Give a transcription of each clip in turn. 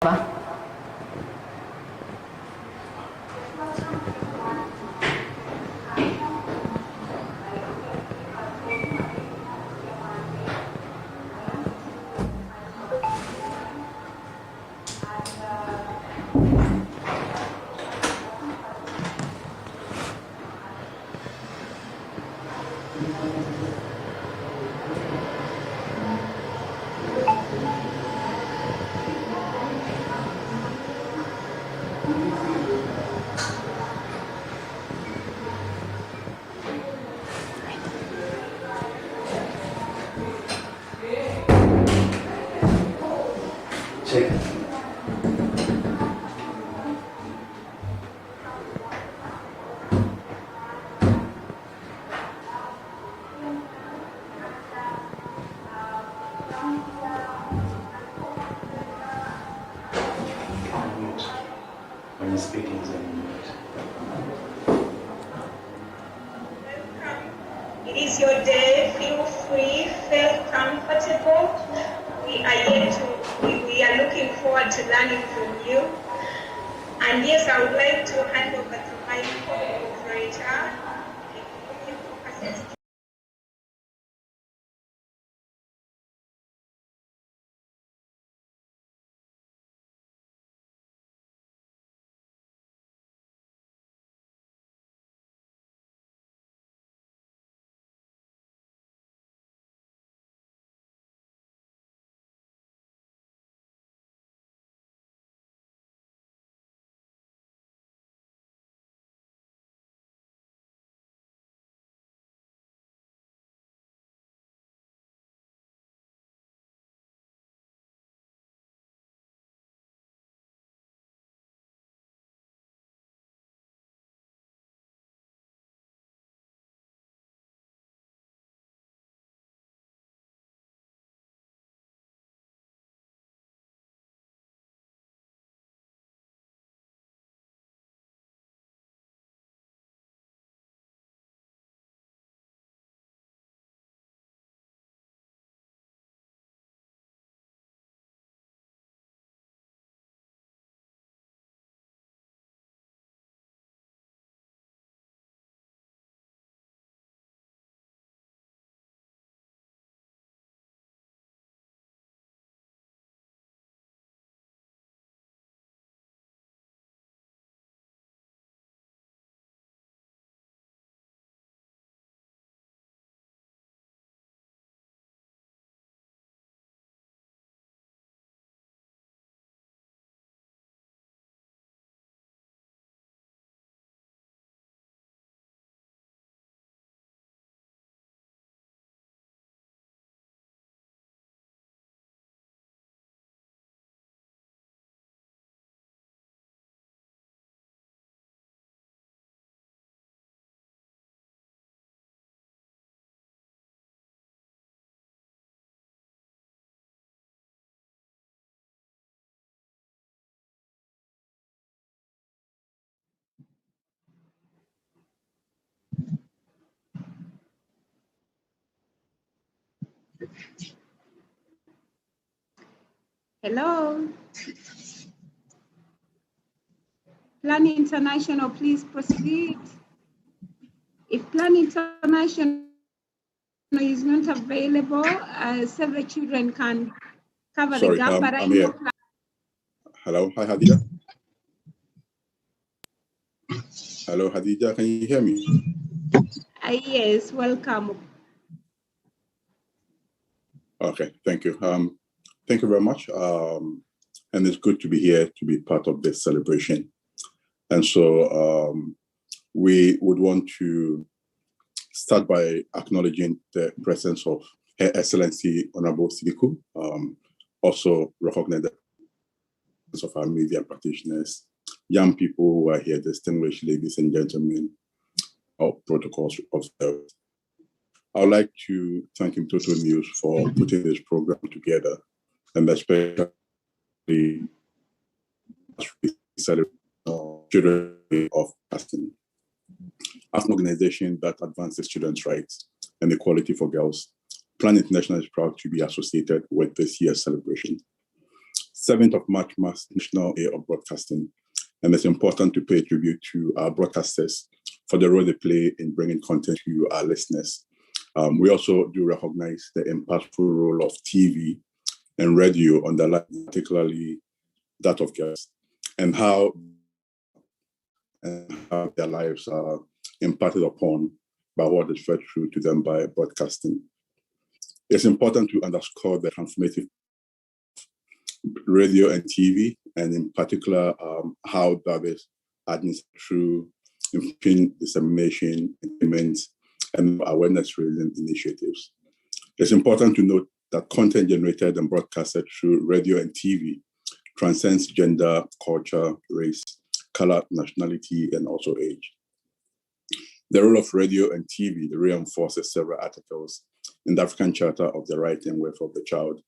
Check. When you're speaking to anyone. It is your day. Feel free, feel comfortable. We are looking forward to learning from you. And yes, I would like to hand over to my co-operator. Hello. Plan International, please proceed. If Plan International is not available, several children can cover the gap. But I'm here. Hello, hi Hadija. Hello Hadija, can you hear me? Yes, welcome. Okay, thank you. Thank you very much. And it's good to be here to be part of this celebration. And so we would want to start by acknowledging the presence of Her Excellency Honorable Sidiku, also recognize the presence of our media practitioners, young people who are here, distinguished ladies and gentlemen, all protocols observed. I would like to thank Total News for putting this program together, and especially children of casting. As an organization that advances children's rights and equality for girls, Plan International is proud to be associated with this year's celebration. 7th of March marks National Day of Broadcasting, and it's important to pay tribute to our broadcasters for the role they play in bringing content to our listeners. We also do recognize the impactful role of TV and radio on their life, particularly that of girls, and how their lives are impacted upon by what is fed through to them by broadcasting. It's important to underscore the transformative radio and TV, and in particular, how that is administered through information dissemination, implement, and awareness raising initiatives. It's important to note that content generated and broadcasted through radio and TV transcends gender, culture, race, color, nationality, and also age. The role of radio and TV reinforces several articles in the African Charter of the Right and Welfare of the Child,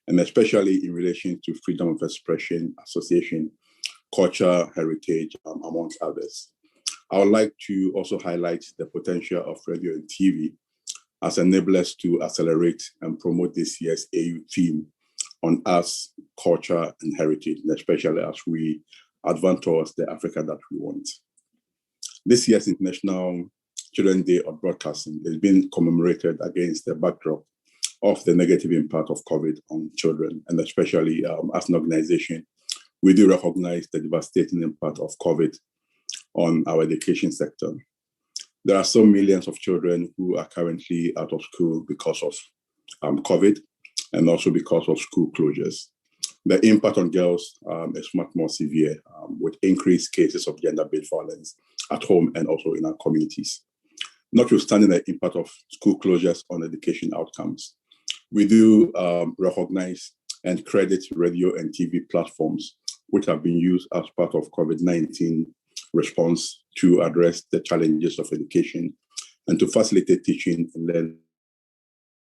and especially in relation to freedom of expression, association, culture, heritage, amongst others. I would like to also highlight the potential of radio and TV as enablers to accelerate and promote this year's AU theme on arts, culture, and heritage, and especially as we advance towards the Africa that we want. This year's International Children's Day of Broadcasting is being commemorated against the backdrop of the negative impact of COVID on children, and especially as an organization, we do recognize the devastating impact of COVID on our education sector. There are so millions of children who are currently out of school because of COVID and also because of school closures. The impact on girls is much more severe, with increased cases of gender-based violence at home and also in our communities. Notwithstanding the impact of school closures on education outcomes, we do recognize and credit radio and TV platforms which have been used as part of COVID-19 response to address the challenges of education and to facilitate teaching and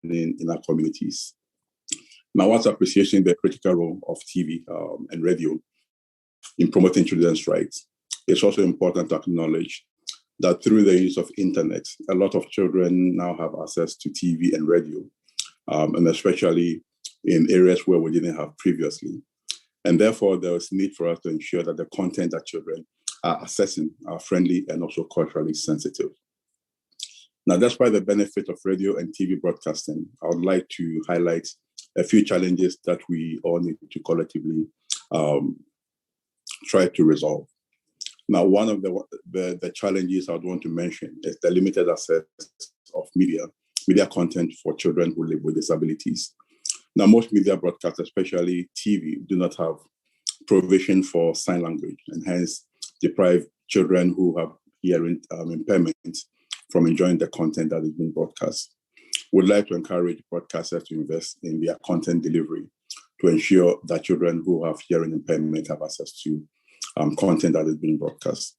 learning in our communities. Now, whilst appreciating the critical role of TV and radio in promoting children's rights, it's also important to acknowledge that through the use of internet, a lot of children now have access to TV and radio, and especially in areas where we didn't have previously. And therefore, there is need for us to ensure that the content that children are accessing are friendly and also culturally sensitive. Now, despite the benefit of radio and TV broadcasting, I would like to highlight a few challenges that we all need to collectively try to resolve. Now, one of the challenges I would want to mention is the limited access of media content for children who live with disabilities. Now, most media broadcasts, especially TV, do not have provision for sign language, and hence deprive children who have hearing impairment from enjoying the content that is being broadcast. We'd like to encourage broadcasters to invest in their content delivery to ensure that children who have hearing impairment have access to content that is being broadcast.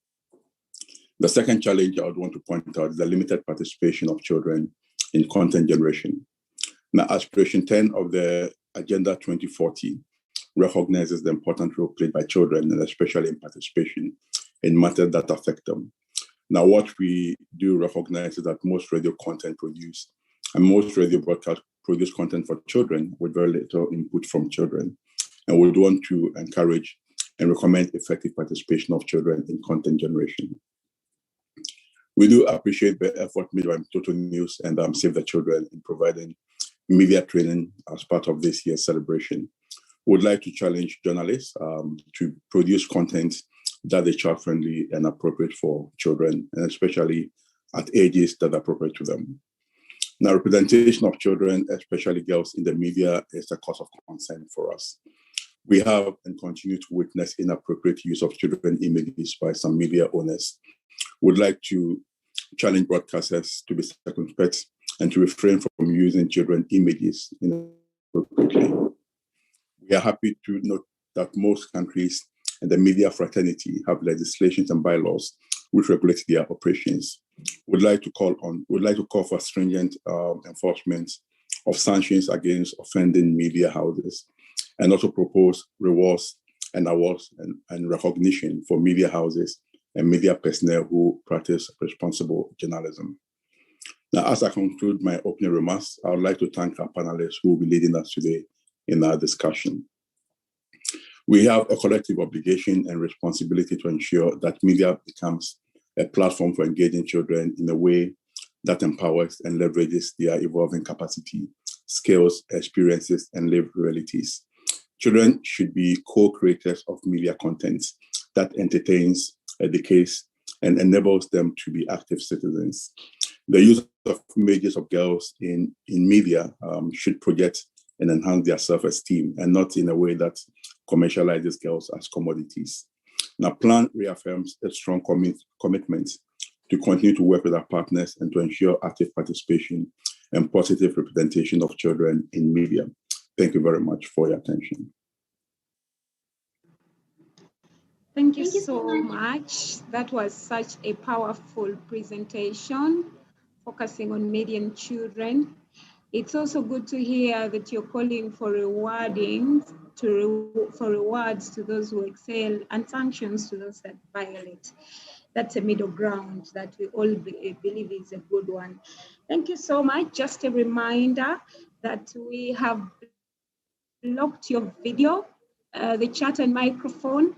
The second challenge I would want to point out is the limited participation of children in content generation. Now, Aspiration 10 of the Agenda 2040 recognizes the important role played by children, and especially in participation in matters that affect them. Now, what we do recognize is that most radio content produced and most radio broadcasts produce content for children with very little input from children. And we want to encourage and recommend effective participation of children in content generation. We do appreciate the effort made by Total News and Save the Children in providing media training as part of this year's celebration. We would like to challenge journalists to produce content that is child-friendly and appropriate for children, and especially at ages that are appropriate to them. Now, representation of children, especially girls in the media, is a cause of concern for us. We have and continue to witness inappropriate use of children images by some media owners. We'd like to challenge broadcasters to be circumspect and to refrain from using children images inappropriately. We are happy to note that most countries and the media fraternity have legislations and bylaws which regulate their operations. We'd like to call for stringent enforcement of sanctions against offending media houses, and also propose rewards and awards and recognition for media houses and media personnel who practice responsible journalism. Now, as I conclude my opening remarks, I would like to thank our panelists who will be leading us today in our discussion. We have a collective obligation and responsibility to ensure that media becomes a platform for engaging children in a way that empowers and leverages their evolving capacity, skills, experiences, and lived realities. Children should be co-creators of media content that entertains, educates, and enables them to be active citizens. The use of images of girls in media should project and enhance their self-esteem, and not in a way that commercializes girls as commodities. Now, Plan reaffirms a strong commitment to continue to work with our partners and to ensure active participation and positive representation of children in media. Thank you very much for your attention. Thank you so much. That was such a powerful presentation focusing on media and children. It's also good to hear that you're calling for for rewards to those who excel and sanctions to those that violate. That's a middle ground that we all believe is a good one. Thank you so much. Just a reminder that we have blocked your video, the chat and microphone,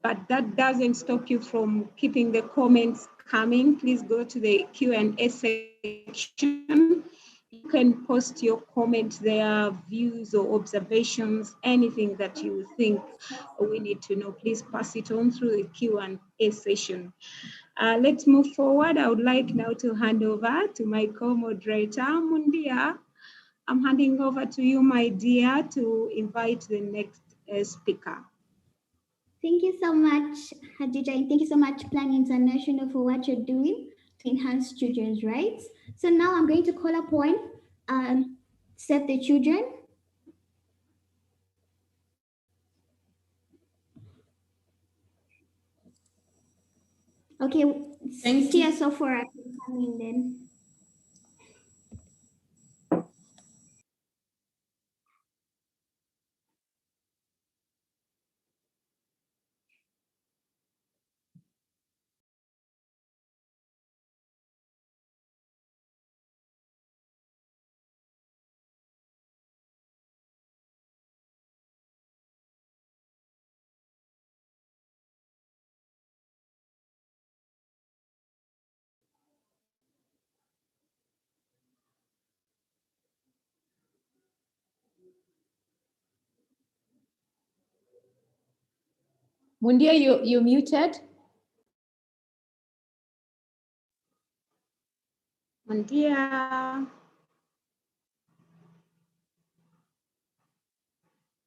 but that doesn't stop you from keeping the comments coming. Please go to the Q&A section. You can post your comments there, views or observations, anything that you think we need to know. Please pass it on through the Q&A session. Let's move forward. I would like now to hand over to my co-moderator, Mundia. I'm handing over to you, my dear, to invite the next speaker. Thank you so much, Hadija, and thank you so much, Plan International, for what you're doing to enhance children's rights. So now I'm going to call upon Save the Children. Okay, thank you. So far I can come in then. Mundia, you're muted. Mundia.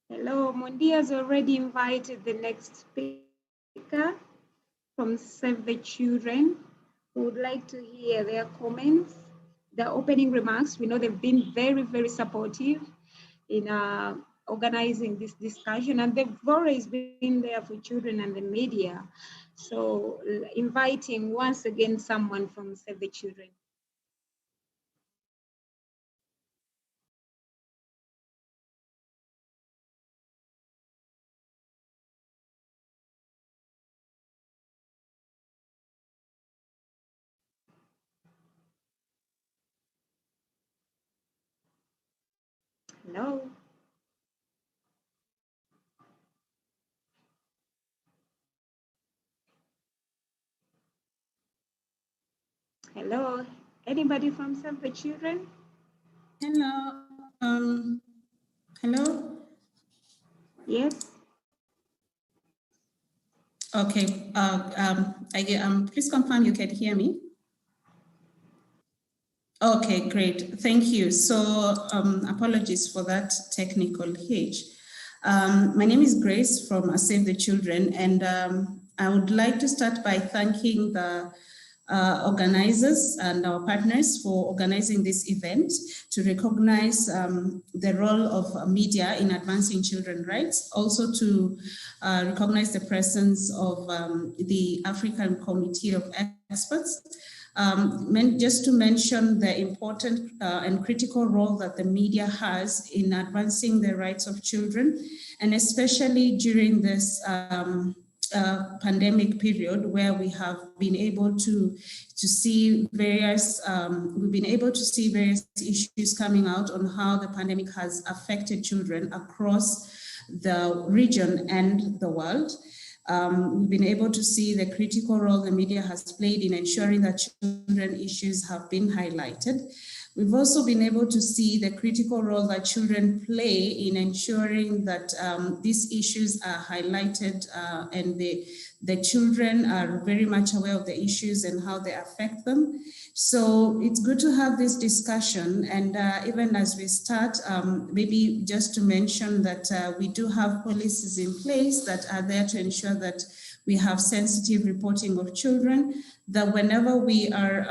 Hello, Mundia's already invited the next speaker from Save the Children. We would like to hear their comments, their opening remarks. We know they've been very, very supportive in organizing this discussion, and they've always been there for children and the media. So inviting once again someone from Save the Children. Hello. Hello, anybody from Save the Children? Hello. Hello. Yes. Okay. Please confirm you can hear me. Okay, great. Thank you. So apologies for that technical hitch. My name is Grace from Save the Children, and I would like to start by thanking the organizers and our partners for organizing this event to recognize the role of media in advancing children's rights, also to recognize the presence of the African Committee of Experts. Just to mention the important and critical role that the media has in advancing the rights of children, and especially during this pandemic period, where we have been able to see various issues coming out on how the pandemic has affected children across the region and the world. We've been able to see the critical role the media has played in ensuring that children issues have been highlighted. We've also been able to see the critical role that children play in ensuring that these issues are highlighted and the children are very much aware of the issues and how they affect them. So it's good to have this discussion. And even as we start, maybe just to mention that we do have policies in place that are there to ensure that we have sensitive reporting of children, that whenever we are,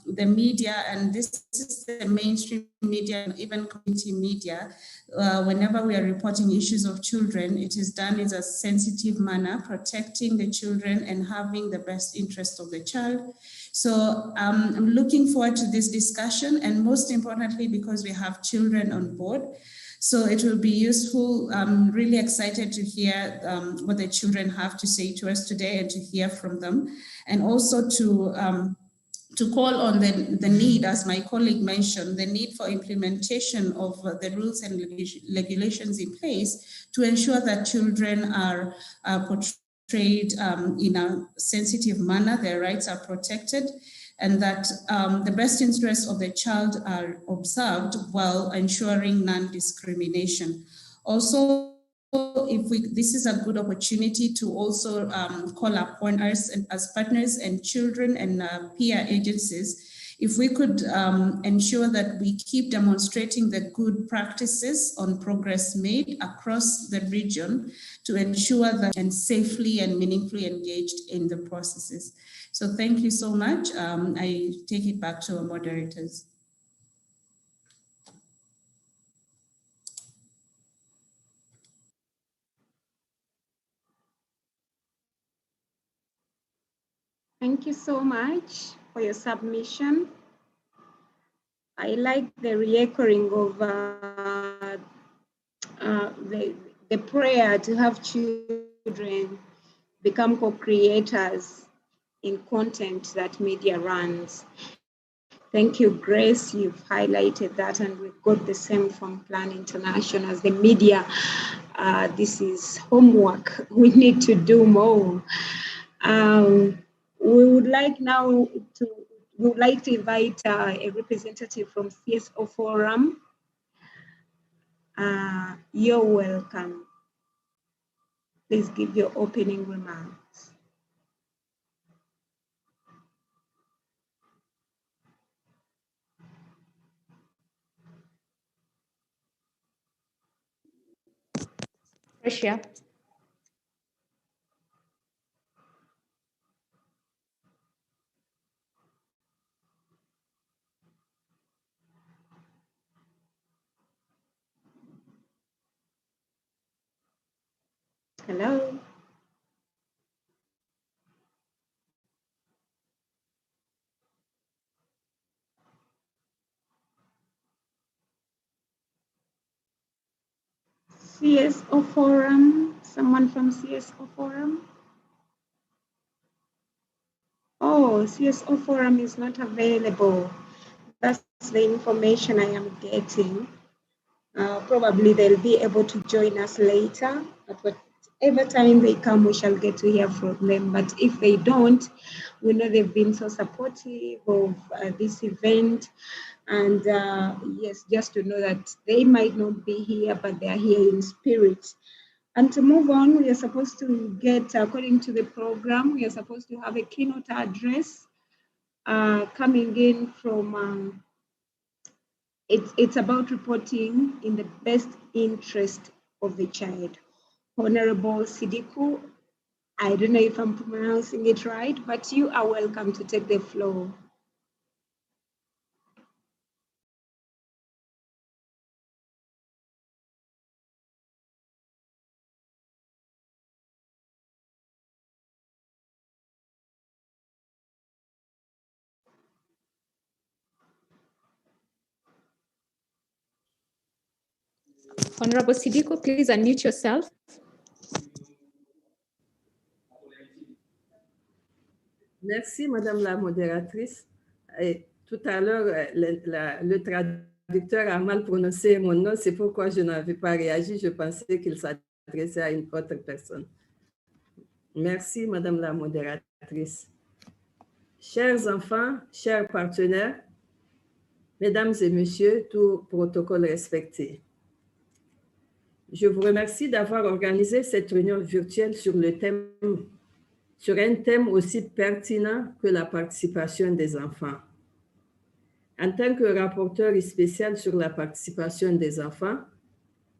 the media, and this is the mainstream media and even community media, whenever we are reporting issues of children, it is done in a sensitive manner, protecting the children and having the best interest of the child. So I'm looking forward to this discussion, and most importantly, because we have children on board. So it will be useful. I'm really excited to hear what the children have to say to us today and to hear from them, and also to call on the need, as my colleague mentioned, the need for implementation of the rules and regulations in place to ensure that children are portrayed in a sensitive manner, their rights are protected, and that the best interests of the child are observed while ensuring non-discrimination. Also, this is a good opportunity to also call upon us as partners and children and peer agencies, if we could ensure that we keep demonstrating the good practices on progress made across the region to ensure that and safely and meaningfully engaged in the processes. So thank you so much. I take it back to our moderators. Thank you so much for your submission. I like the reechoing of the prayer to have children become co-creators in content that media runs. Thank you, Grace. You've highlighted that, and we've got the same from Plan International as the media. This is homework. We need to do more. We would like now to invite a representative from CSO Forum. You're welcome. Please give your opening remarks. Russia. Hello. CSO Forum, someone from CSO Forum? Oh, CSO Forum is not available. That's the information I am getting. Probably they'll be able to join us later. At whatever time they come, we shall get to hear from them. But if they don't, we know they've been so supportive of this event. And yes, just to know that they might not be here, but they are here in spirit. And to move on, we are supposed to get, according to the program, we are supposed to have a keynote address coming in from, it's about reporting in the best interest of the child. Honorable Sidiku, I don't know if I'm pronouncing it right, but you are welcome to take the floor. Honorable Sidiko, please unmute yourself. Merci, Madame la modératrice. Et tout à l'heure, le traducteur a mal prononcé mon nom, c'est pourquoi je n'avais pas réagi. Je pensais qu'il s'adressait adresser à une autre personne. Merci, Madame la modératrice. Chers enfants, chers partenaires, Mesdames et Messieurs, tout protocole respecté. Je vous remercie d'avoir organisé cette réunion virtuelle sur un thème aussi pertinent que la participation des enfants. En tant que rapporteur spécial sur la participation des enfants,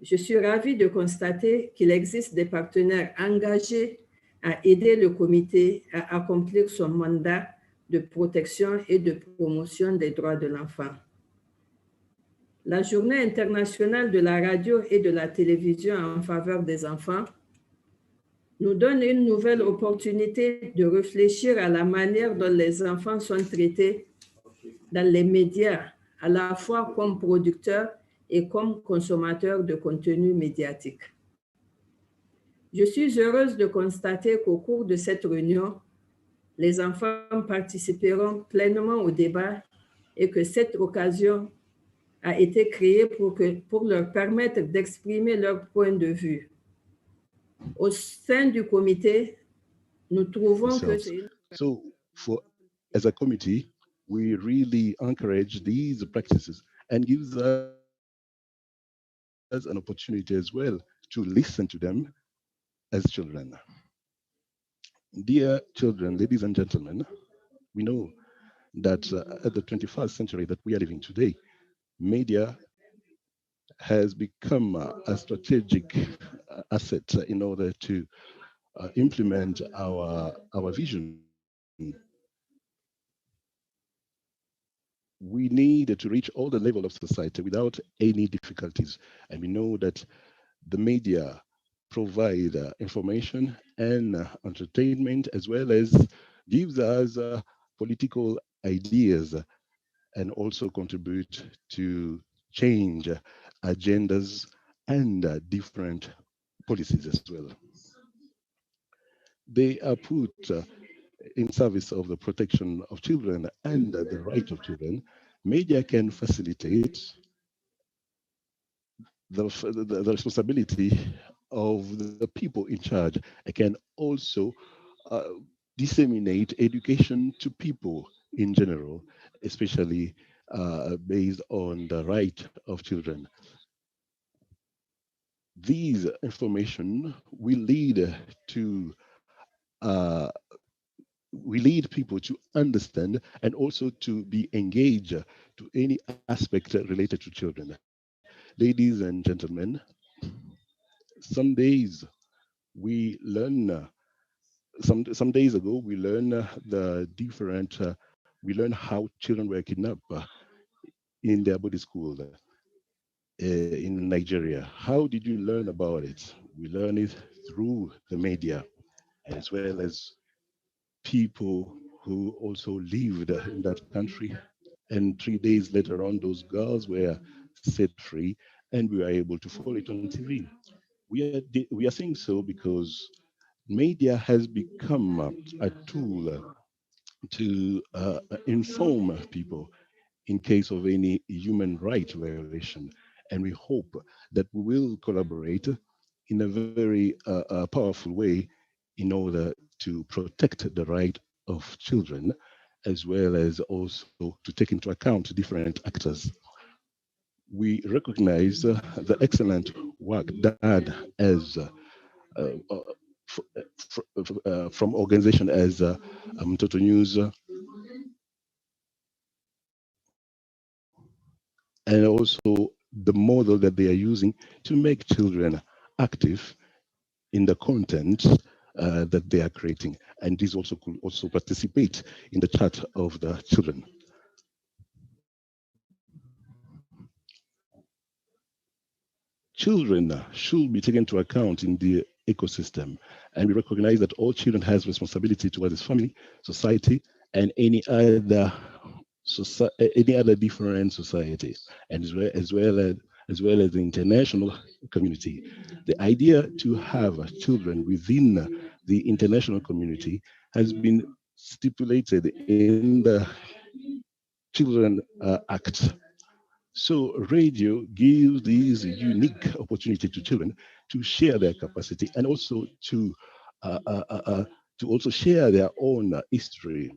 je suis ravie de constater qu'il existe des partenaires engagés à aider le comité à accomplir son mandat de protection et de promotion des droits de l'enfant. La Journée internationale de la radio et de la télévision en faveur des enfants nous donne une nouvelle opportunité de réfléchir à la manière dont les enfants sont traités dans les médias, à la fois comme producteurs et comme consommateurs de contenu médiatique. Je suis heureuse de constater qu'au cours de cette réunion, les enfants participeront pleinement au débat et que cette occasion a été créée pour leur permettre d'exprimer leur point de vue. Au sein du comité, nous trouvons que c'est as a committee, we really encourage these practices and gives us an opportunity as well to listen to them as children. Dear children, ladies and gentlemen, we know that at the 21st century that we are living today, media has become a strategic asset in order to implement our vision. We need to reach all the level of society without any difficulties. And we know that the media provide information and entertainment, as well as gives us political ideas and also contribute to change agendas and different policies as well. They are put in service of the protection of children and the right of children. Media can facilitate the responsibility of the people in charge. It can also disseminate education to people in general, especially based on the right of children. These information will lead people to understand and also to be engaged to any aspect related to children. Ladies and gentlemen, some days we learn, some days ago we learned we learned how children were kidnapped in their body school in Nigeria. How did you learn about it? We learn it through the media, as well as people who also lived in that country. And 3 days later on, those girls were set free, and we were able to follow it on TV. We are saying so because media has become a tool to inform people in case of any human right violation. And we hope that we will collaborate in a very powerful way in order to protect the right of children, as well as also to take into account different actors. We recognize the excellent work done as from organization as Total News, and also the model that they are using to make children active in the content that they are creating. And this also could also participate in the chat of the children. Children should be taken into account in the ecosystem, and we recognize that all children has responsibility towards his family, society, and any other different society, and as well as the international community. The idea to have children within the international community has been stipulated in the Children Act. So radio gives this unique opportunity to children to share their capacity and also to also share their own history,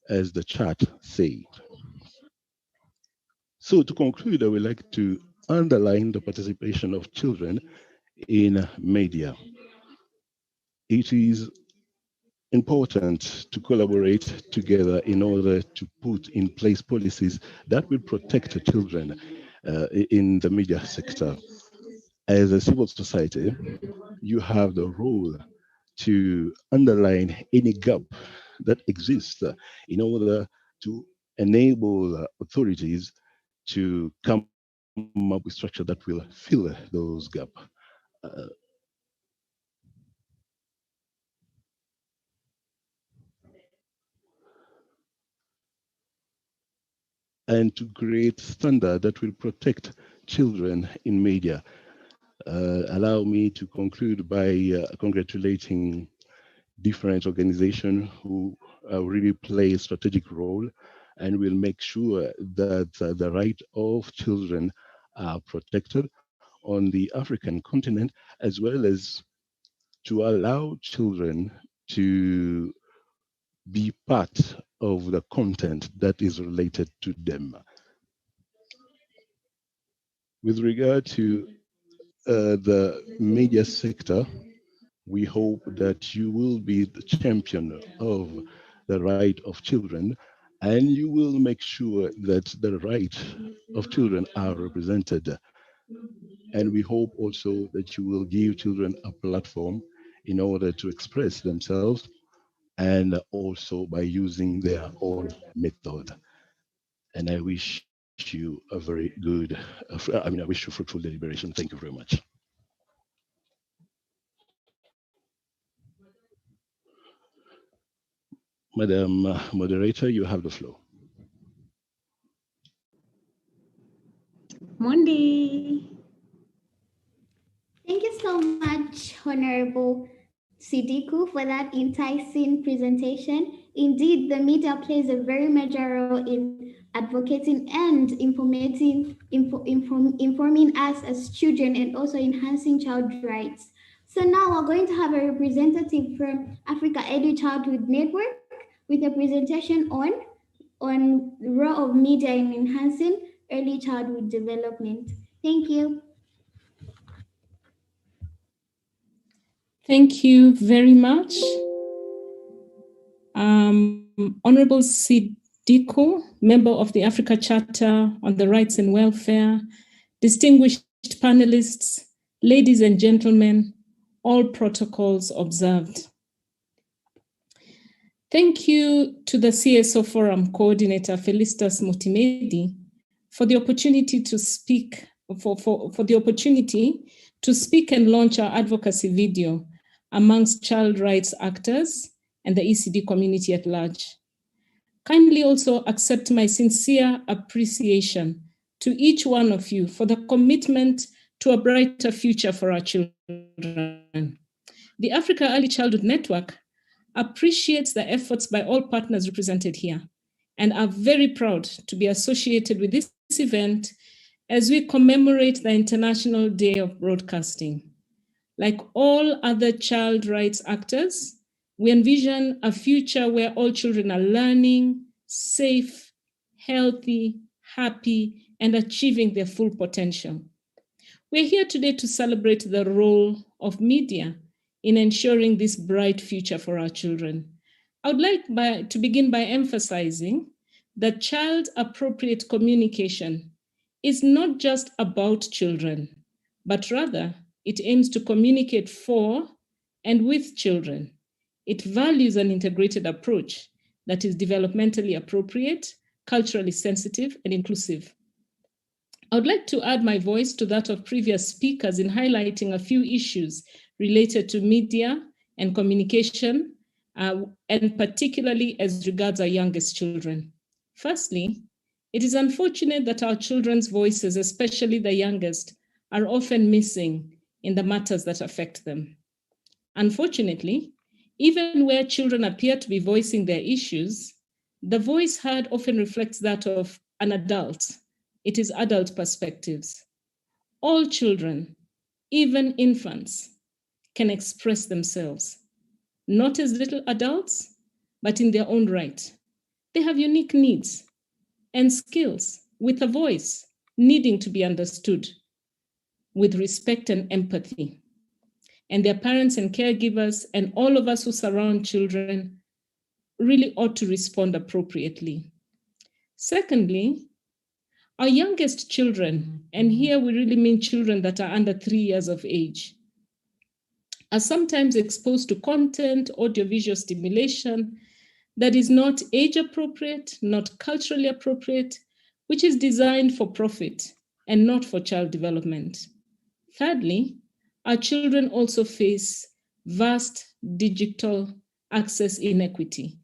as the chat said. So to conclude, I would like to underline the participation of children in media. It is important to collaborate together in order to put in place policies that will protect the children in the media sector. As a civil society, you have the role to underline any gap that exists in order to enable authorities to come up with structure that will fill those gaps. And to create standard that will protect children in media. Allow me to conclude by congratulating different organizations who really play a strategic role and will make sure that the right of children are protected on the African continent, as well as to allow children to be part of the content that is related to them. With regard to the media sector, we hope that you will be the champion of the right of children, and you will make sure that the rights of children are represented. And we hope also that you will give children a platform in order to express themselves, and also by using their own method. And I wish you a very good, I wish you fruitful deliberation. Thank you very much. Madam Moderator, you have the floor. Mondi. Thank you so much, Honorable Sidiku, for that enticing presentation. Indeed, the media plays a very major role in advocating and informing us as children and also enhancing child rights. So now we're going to have a representative from Africa Edu Childhood Network with a presentation on the role of media in enhancing early childhood development. Thank you. Thank you very much. Honorable Sidiko, member of the Africa Charter on the Rights and Welfare, distinguished panelists, ladies and gentlemen, all protocols observed. Thank you to the CSO Forum Coordinator, Felicitas Mutimedi, for the opportunity to speak, for the opportunity to speak and launch our advocacy video amongst child rights actors and the ECD community at large. Kindly also accept my sincere appreciation to each one of you for the commitment to a brighter future for our children. The Africa Early Childhood Network appreciates the efforts by all partners represented here and are very proud to be associated with this event as we commemorate the International Day of Broadcasting. Like all other child rights actors, we envision a future where all children are learning, safe, healthy, happy, and achieving their full potential. We're here today to celebrate the role of media in ensuring this bright future for our children. I would like to begin by emphasizing that child-appropriate communication is not just about children, but rather it aims to communicate for and with children. It values an integrated approach that is developmentally appropriate, culturally sensitive, and inclusive. I would like to add my voice to that of previous speakers in highlighting a few issues related to media and communication, and particularly as regards our youngest children. Firstly, it is unfortunate that our children's voices, especially the youngest, are often missing in the matters that affect them. Unfortunately, even where children appear to be voicing their issues, the voice heard often reflects that of an adult. It is adult perspectives. All children, even infants can express themselves, not as little adults, but in their own right. They have unique needs and skills with a voice needing to be understood with respect and empathy. And their parents and caregivers and all of us who surround children really ought to respond appropriately. Secondly, our youngest children, and here we really mean children that are under 3 years of age, are sometimes exposed to content, audiovisual stimulation that is not age appropriate, not culturally appropriate, which is designed for profit and not for child development. Thirdly, our children also face vast digital access inequity.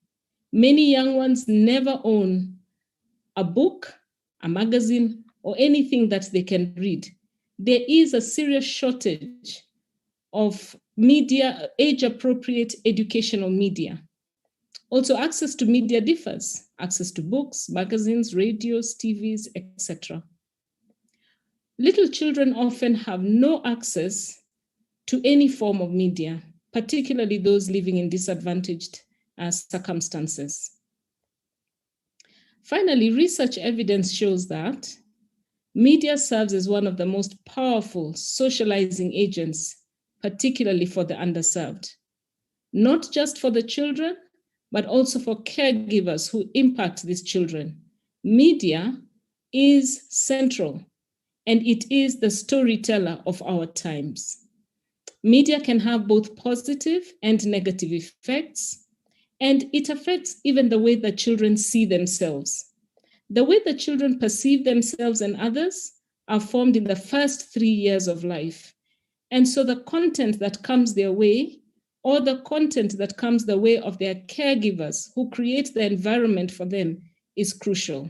Many young ones never own a book, a magazine, or anything that they can read. There is a serious shortage of media, age-appropriate educational media. Also, access to media differs. Access to books, magazines, radios, TVs, etc. Little children often have no access to any form of media, particularly those living in disadvantaged circumstances. Finally, research evidence shows that media serves as one of the most powerful socializing agents, particularly for the underserved, not just for the children, but also for caregivers who impact these children. Media is central, and it is the storyteller of our times. Media can have both positive and negative effects, and it affects even the way that children see themselves. The way that children perceive themselves and others are formed in the first 3 years of life. And so the content that comes their way, or the content that comes the way of their caregivers who create the environment for them, is crucial.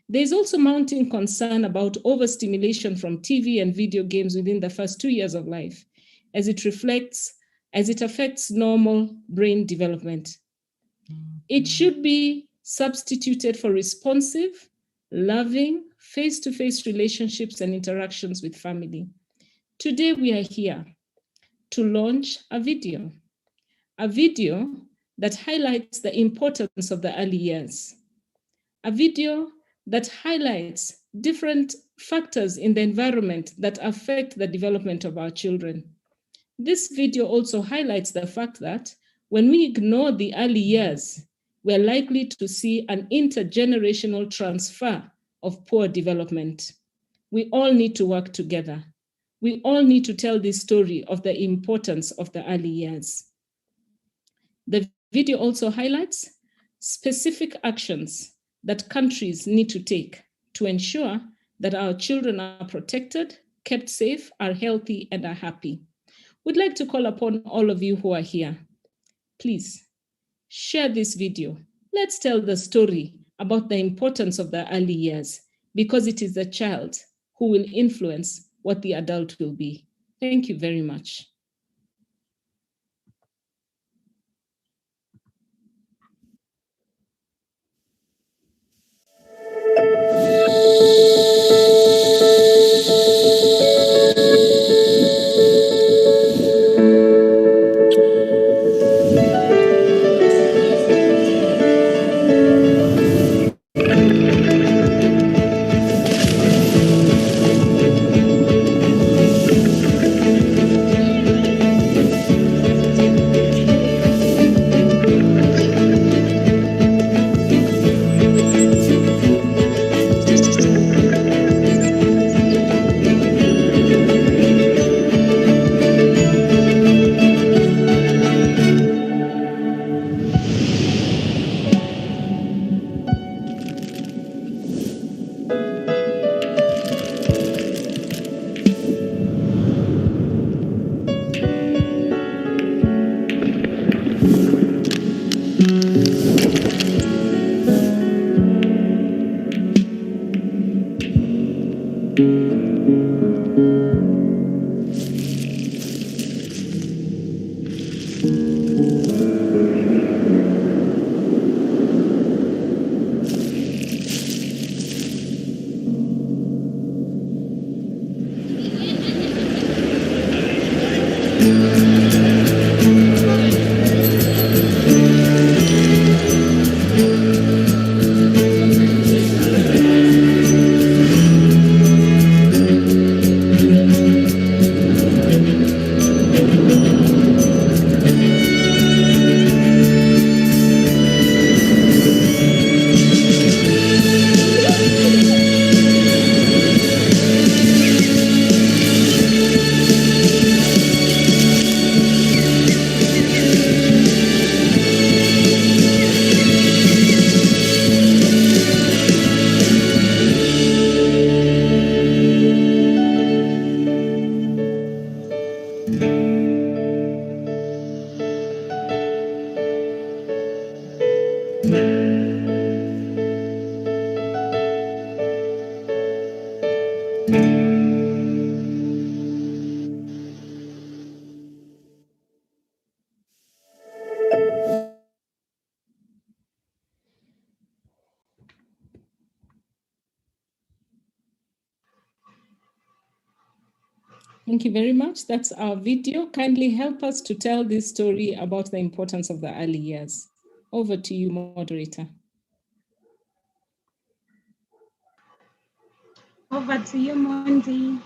There's also mounting concern about overstimulation from TV and video games within the first 2 years of life, as it affects normal brain development. It should be substituted for responsive, loving, face-to-face relationships and interactions with family. Today we are here to launch a video that highlights the importance of the early years, a video that highlights different factors in the environment that affect the development of our children. This video also highlights the fact that when we ignore the early years, we're likely to see an intergenerational transfer of poor development. We all need to work together. We all need to tell this story of the importance of the early years. The video also highlights specific actions that countries need to take to ensure that our children are protected, kept safe, are healthy, and are happy. We'd like to call upon all of you who are here. Please share this video. Let's tell the story about the importance of the early years, because it is the child who will influence what the adult will be. Thank you very much. Thank you very much. That's our video. Kindly help us to tell this story about the importance of the early years. Over to you, moderator. Over to you, Mondi.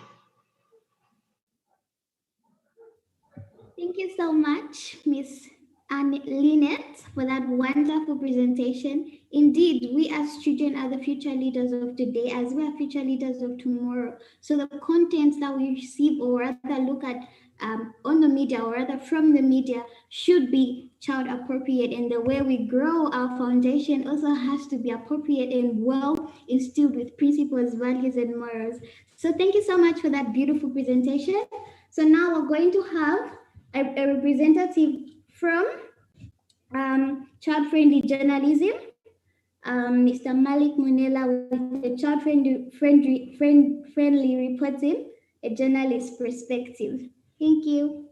Thank you so much, Miss Lynette, for that wonderful presentation. Indeed, we as children are the future leaders of today, as we are future leaders of tomorrow. So the contents that we receive or rather look at on the media or rather from the media should be child appropriate, and the way we grow our foundation also has to be appropriate and well instilled with principles, values, and morals. So thank you so much for that beautiful presentation. So now we're going to have a representative from child-friendly journalism, Mr. Malik Munela, with the child-friendly reporting, a journalist perspective. Thank you.